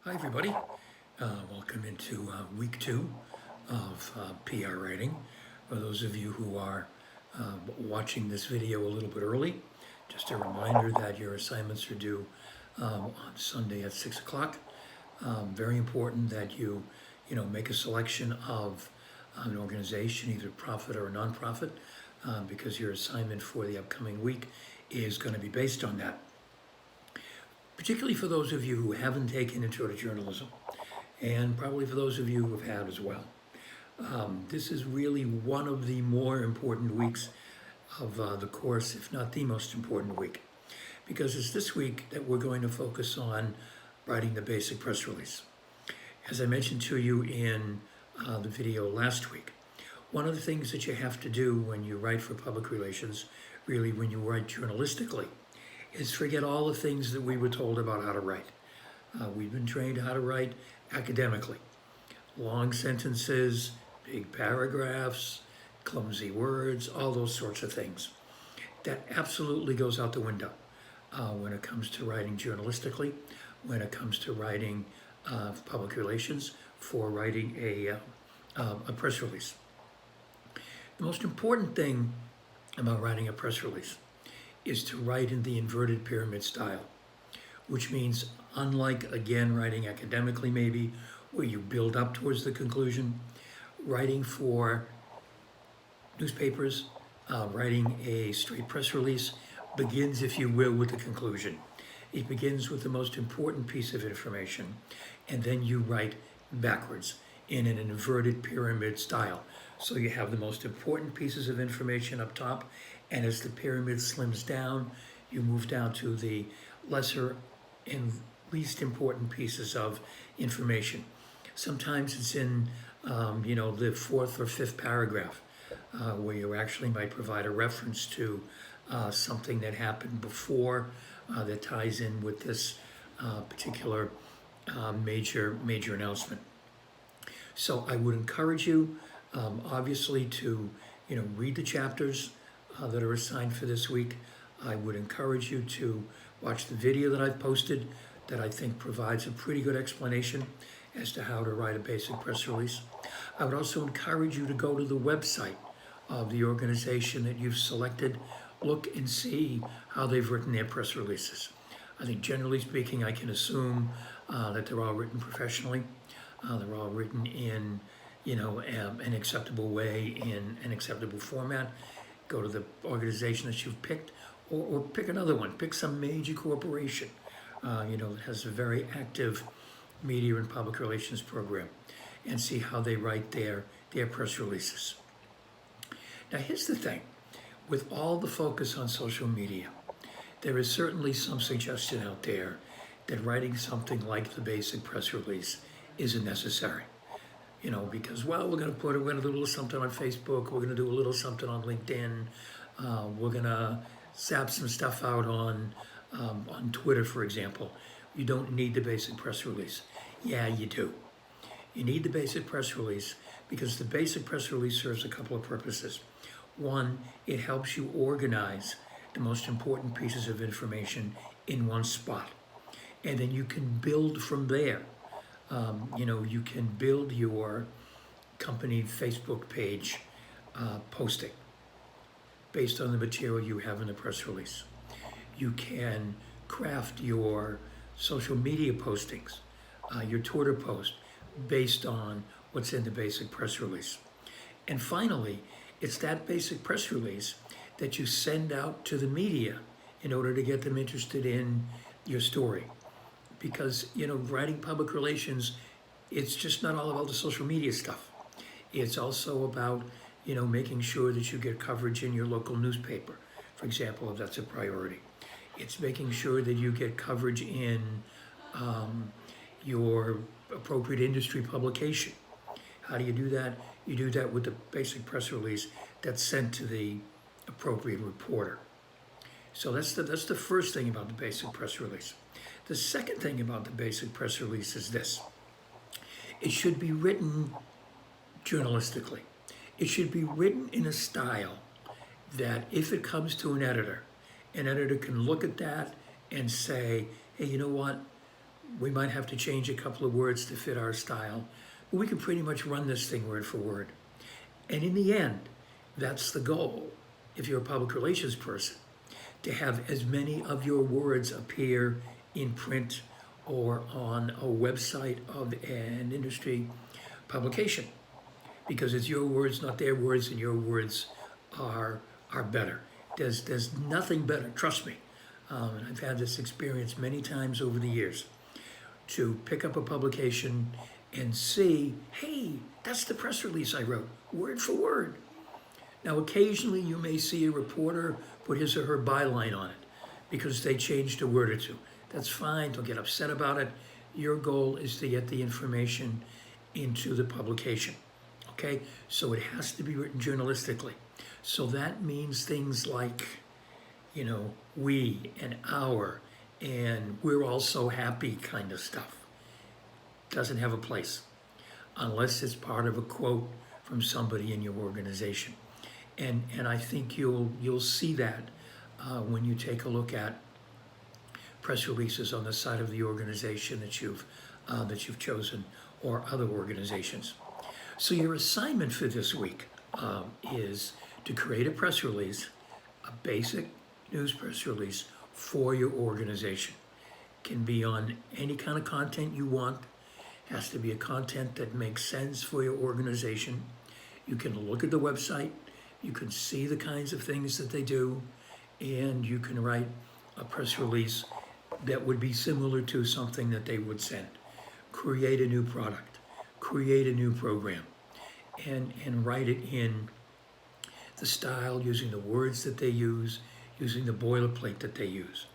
Hi, everybody. Welcome into week two of PR writing. For those of you who are watching this video a little bit early, just a reminder that your assignments are due on Sunday at 6 o'clock. Very important that you make a selection of an organization, either profit or a nonprofit, because your assignment for the upcoming week is going to be based on that. Particularly for those of you who haven't taken intro to journalism, and probably for those of you who have had as well. This is really one of the more important weeks of the course, if not the most important week, because it's this week that we're going to focus on writing the basic press release. As I mentioned to you in the video last week, one of the things that you have to do when you write for public relations, really when you write journalistically, is forget all the things that we were told about how to write. We've been trained how to write academically. Long sentences, big paragraphs, clumsy words, all those sorts of things. That absolutely goes out the window when it comes to writing journalistically, when it comes to writing public relations, for writing a press release. The most important thing about writing a press release is to write in the inverted pyramid style, which means, unlike, again, writing academically maybe, where you build up towards the conclusion, writing for newspapers, writing a straight press release begins, if you will, with the conclusion. It begins with the most important piece of information, and then you write backwards in an inverted pyramid style. So you have the most important pieces of information up top, and as the pyramid slims down, you move down to the lesser and least important pieces of information. Sometimes it's in, the fourth or fifth paragraph, where you actually might provide a reference to something that happened before that ties in with this particular major announcement. So I would encourage you, obviously, to read the chapters that are assigned for this week. I would encourage you to watch the video that I've posted that I think provides a pretty good explanation as to how to write a basic press release. I would also encourage you to go to the website of the organization that you've selected, look and see how they've written their press releases. I think generally speaking, I can assume that they're all written professionally. They're all written in an acceptable way, in an acceptable format. Go to the organization that you've picked, or pick another one. Pick some major corporation, that has a very active media and public relations program, and see how they write their press releases. Now, here's the thing. With all the focus on social media, there is certainly some suggestion out there that writing something like the basic press release isn't necessary. Because, we're going to do a little something on Facebook, we're going to do a little something on LinkedIn, we're going to zap some stuff out on Twitter, for example. You don't need the basic press release. Yeah, you do. You need the basic press release because the basic press release serves a couple of purposes. One, it helps you organize the most important pieces of information in one spot. And then you can build from there. You can build your company Facebook page posting based on the material you have in the press release. You can craft your social media postings, your Twitter post, based on what's in the basic press release. And finally, it's that basic press release that you send out to the media in order to get them interested in your story. Because, writing public relations, it's just not all about the social media stuff. It's also about, making sure that you get coverage in your local newspaper, for example, if that's a priority. It's making sure that you get coverage in your appropriate industry publication. How do you do that? You do that with the basic press release that's sent to the appropriate reporter. So that's the first thing about the basic press release. The second thing about the basic press release is this. It should be written journalistically. It should be written in a style that if it comes to an editor can look at that and say, hey, you know what? We might have to change a couple of words to fit our style, but we can pretty much run this thing word for word. And in the end, that's the goal, if you're a public relations person, to have as many of your words appear in print or on a website of an industry publication. Because it's your words, not their words, and your words are better. There's nothing better, trust me. And I've had this experience many times over the years, to pick up a publication and see, hey, that's the press release I wrote, word for word. Now, occasionally you may see a reporter put his or her byline on it because they changed a word or two. That's fine, don't get upset about it. Your goal is to get the information into the publication, okay? So it has to be written journalistically. So that means things like, you know, we and our and we're all so happy kind of stuff. Doesn't have a place unless it's part of a quote from somebody in your organization. And I think you'll see that when you take a look at press releases on the side of the organization that you've chosen, or other organizations. So your assignment for this week is to create a press release, a basic news press release for your organization. Can be on any kind of content you want. Has to be a content that makes sense for your organization. You can look at the website, you can see the kinds of things that they do, and you can write a press release that would be similar to something that they would send. Create a new product, create a new program, and write it in the style, using the words that they use, using the boilerplate that they use.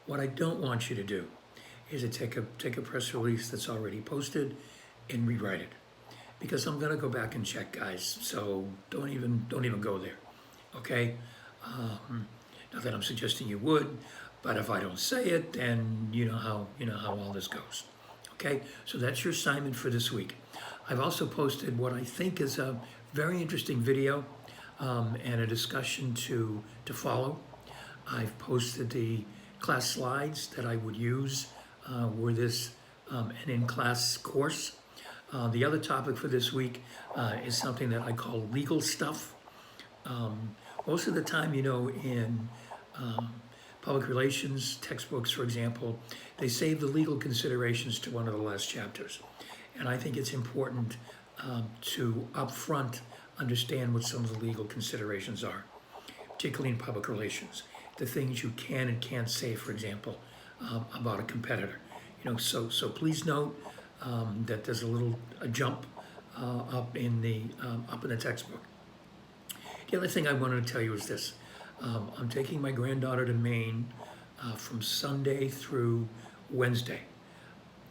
What I don't want you to do is to take a press release that's already posted and rewrite it, because I'm gonna go back and check, guys. So don't even go there, okay? Not that I'm suggesting you would, but if I don't say it, then you know how all this goes, okay? So that's your assignment for this week. I've also posted what I think is a very interesting video and a discussion to follow. I've posted the class slides that I would use were this an in-class course. The other topic for this week is something that I call legal stuff. Most of the time, you know, in public relations textbooks, for example, they save the legal considerations to one of the last chapters. And I think it's important to upfront understand what some of the legal considerations are, particularly in public relations. The things you can and can't say, for example, about a competitor. You know, so please note that there's a jump up in the textbook. The other thing I wanted to tell you is this. I'm taking my granddaughter to Maine from Sunday through Wednesday.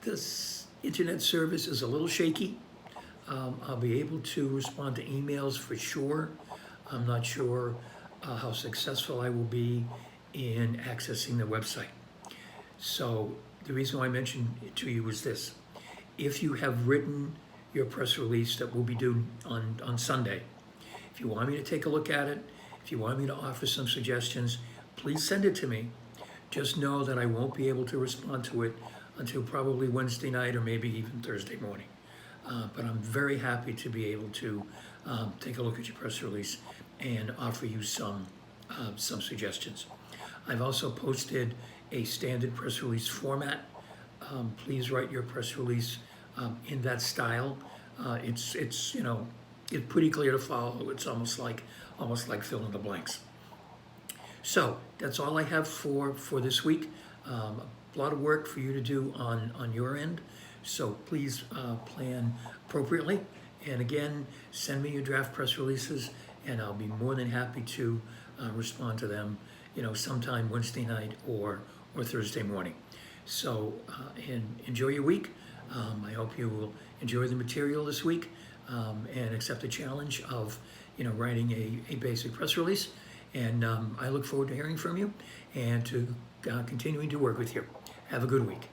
This internet service is a little shaky. I'll be able to respond to emails for sure. I'm not sure how successful I will be in accessing the website. So the reason why I mentioned it to you is this. If you have written your press release that will be due on Sunday, if you want me to take a look at it, if you want me to offer some suggestions, please send it to me. Just know that I won't be able to respond to it until probably Wednesday night or maybe even Thursday morning. But I'm very happy to be able to take a look at your press release and offer you some suggestions. I've also posted a standard press release format. Please write your press release in that style. It's you know, it's pretty clear to follow. It's almost like fill in the blanks. So that's all I have for this week. A lot of work for you to do on your end. So please plan appropriately. And again, send me your draft press releases, and I'll be more than happy to respond to them, you know, sometime Wednesday night or Thursday morning. So enjoy your week. I hope you will enjoy the material this week and accept the challenge of, you know, writing a basic press release. And I look forward to hearing from you and to continuing to work with you. Have a good week.